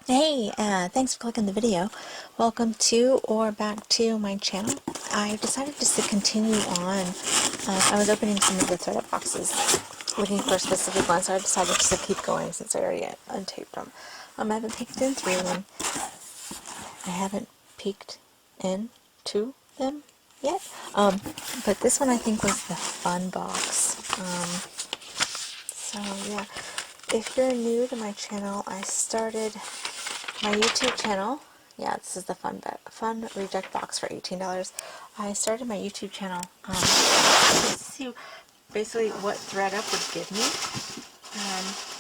Hey, thanks for clicking the video. Welcome to or back to my channel. I decided just to continue on. I was opening some of the ThredUp boxes, looking for a specific one, so I decided just to keep going since I already untaped them. I haven't peeked in through them. I haven't peeked into them yet. But this one I think was the fun box. So yeah, if you're new to my channel, I started my YouTube channel. Yeah, this is the fun reject box for $18. I started my YouTube channel to see basically what ThredUp would give me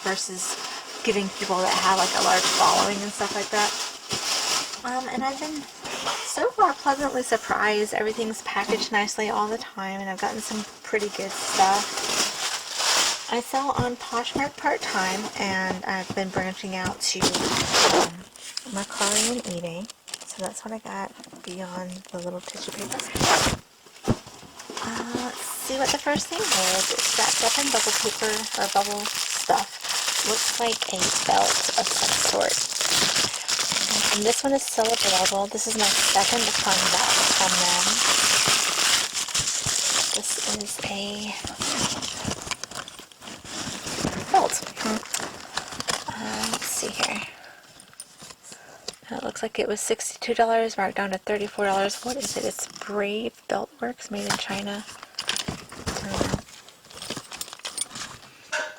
versus giving people that have like a large following and stuff like that. And I've been so far pleasantly surprised. Everything's packaged nicely all the time, and I've gotten some pretty good stuff. I sell on Poshmark part-time, and I've been branching out to Mercari and eBay. So that's what I got beyond the little tissue paper. Let's see what the first thing is. It's wrapped up in bubble paper or bubble stuff. Looks like a belt of some sort. And this one is still available. This is my second fun box from them. This is a belt. Let's see here. It looks like it was $62, marked down to $34. What is it? It's Brave Beltworks, made in China.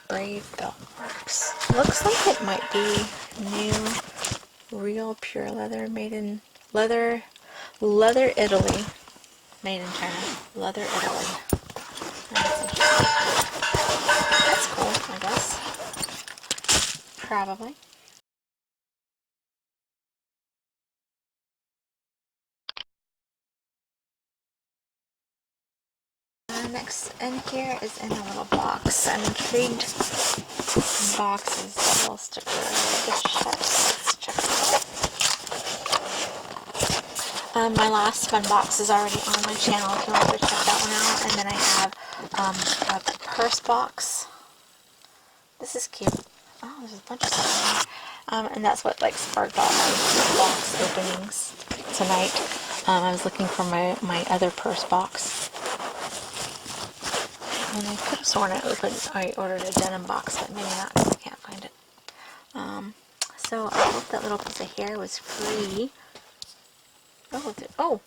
Brave Beltworks. Looks like it might be new, real pure leather, made in leather Italy, made in China. Leather Italy. That's cool, I guess. Probably. Next in here is in a little box. I'm intrigued. Boxes, double sticker. Let's check it out. My last fun box is already on my channel if you want to check that one out. And then I have a purse box. This is cute. Oh, there's a bunch of stuff in here. And that's what like sparked all my box openings tonight. I was looking for my other purse box. And I could have sworn I ordered a denim box, but maybe not because I can't find it. So I hope that little piece of hair was free. Oh,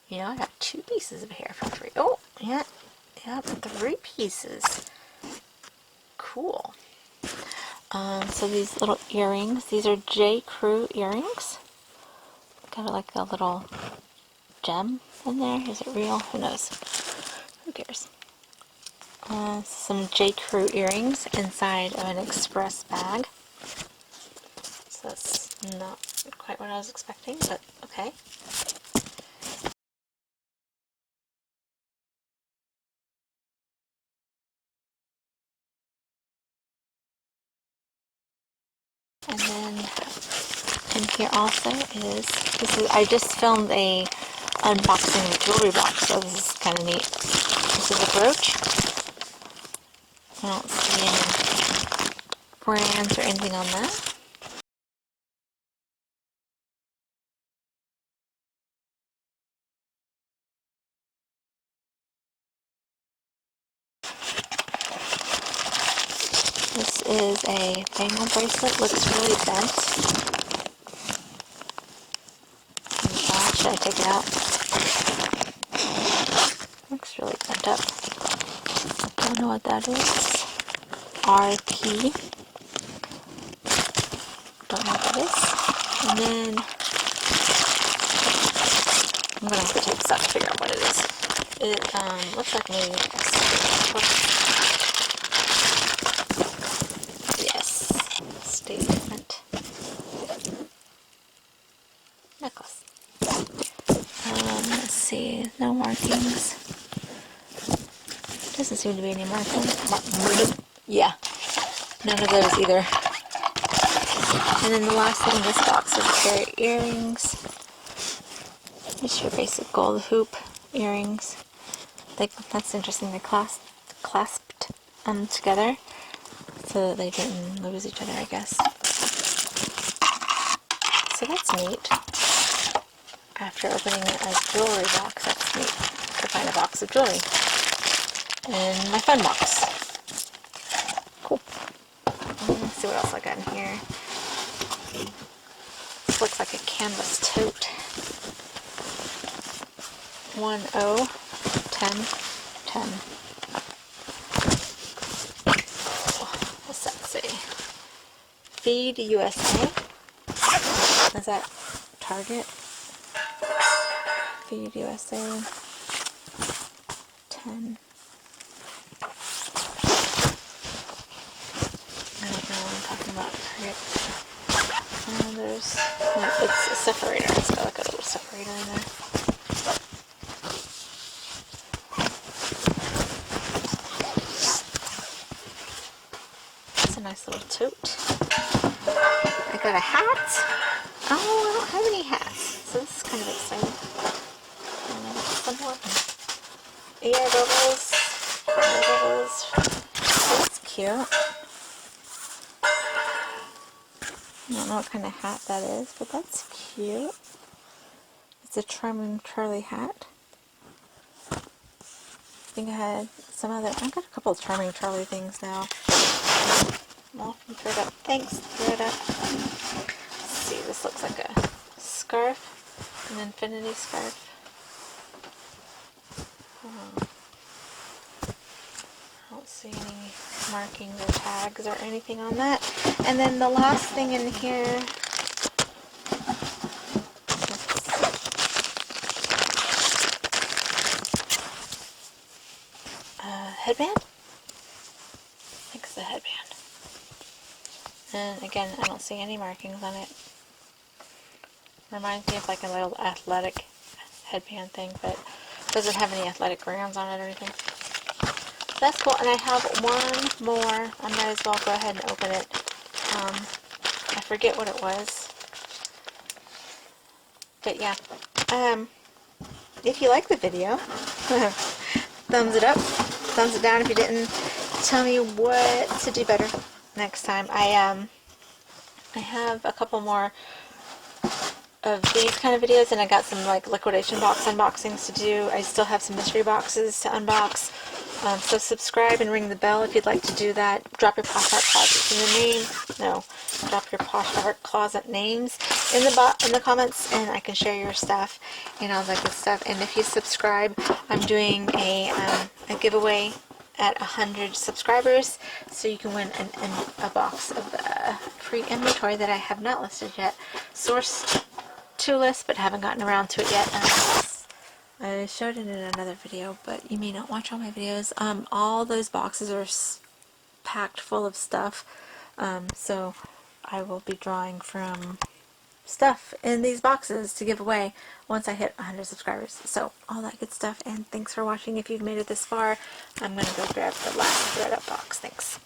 you know, I got 2 pieces of hair for free. Oh, yeah, 3 pieces. Cool. So these little earrings, these are J. Crew earrings. Got like a little gem in there. Is it real? Who knows? Who cares? Some J. Crew earrings inside of an express bag. So that's not quite what I was expecting, but okay. And then in here also is, I just filmed a unboxing of a jewelry box, so this is kind of neat. This is a brooch. I don't see any brands or anything on that. This is a bangle bracelet. Looks really bent. Should I take it out? Looks really bent up. Don't know what that is. RP. Don't know what that is. And then I'm gonna have to take this out to figure out what it is. It looks like maybe a statement necklace. Let's see, no markings. Doesn't seem to be any markings. Yeah, none of those either. And then the last thing in this box is a pair of earrings. Just your basic gold hoop earrings. That's interesting. They're clasped together so that they didn't lose each other, I guess. So that's neat. After opening a jewelry box, that's neat to find a box of jewelry. And my fun box. Cool. Let's see what else I got in here. This looks like a canvas tote. 101010. What's that say? Feed USA. Is that Target? Feed USA. 10. I don't know what I'm talking about. Target. There's, no, it's a separator. It's got like a little separator in there. It's a nice little tote. I got a hat. Oh, I don't have any hats, so this is kind of exciting. And I got some more. Ear bubbles. Ear bubbles. Oh, that's cute. I don't know what kind of hat that is, but that's cute. It's a Charming Charlie hat. I think I had some other... I got a couple of Charming Charlie things now. All from ThredUp. Thanks, ThredUp. Let's see, this looks like a scarf. An infinity scarf. I don't see any markings or tags or anything on that. And then the last thing in here, headband? I think it's a headband. And again, I don't see any markings on it. Reminds me of like a little athletic headband thing, but doesn't have any athletic brands on it or anything. That's cool. And I have one more. I might as well go ahead and open it. I forget what it was. But yeah. If you like the video, thumbs it up. Thumbs it down if you didn't. Tell me what to do better next time. I have a couple more of these kind of videos, and I got some like liquidation box unboxings to do. I still have some mystery boxes to unbox. So subscribe and ring the bell if you'd like to do that. Drop your Poshmark Closet in the name. No, drop your Poshmark Closet names in the comments, and I can share your stuff and all that good stuff. And if you subscribe, I'm doing a giveaway at 100 subscribers, so you can win a box of free inventory that I have not listed yet. Sourced to list, but haven't gotten around to it yet. I showed it in another video, but you may not watch all my videos. All those boxes are packed full of stuff, so I will be drawing from stuff in these boxes to give away once I hit 100 subscribers. So all that good stuff, and thanks for watching. If you've made it this far, I'm going to go grab the last ThredUp box. Thanks.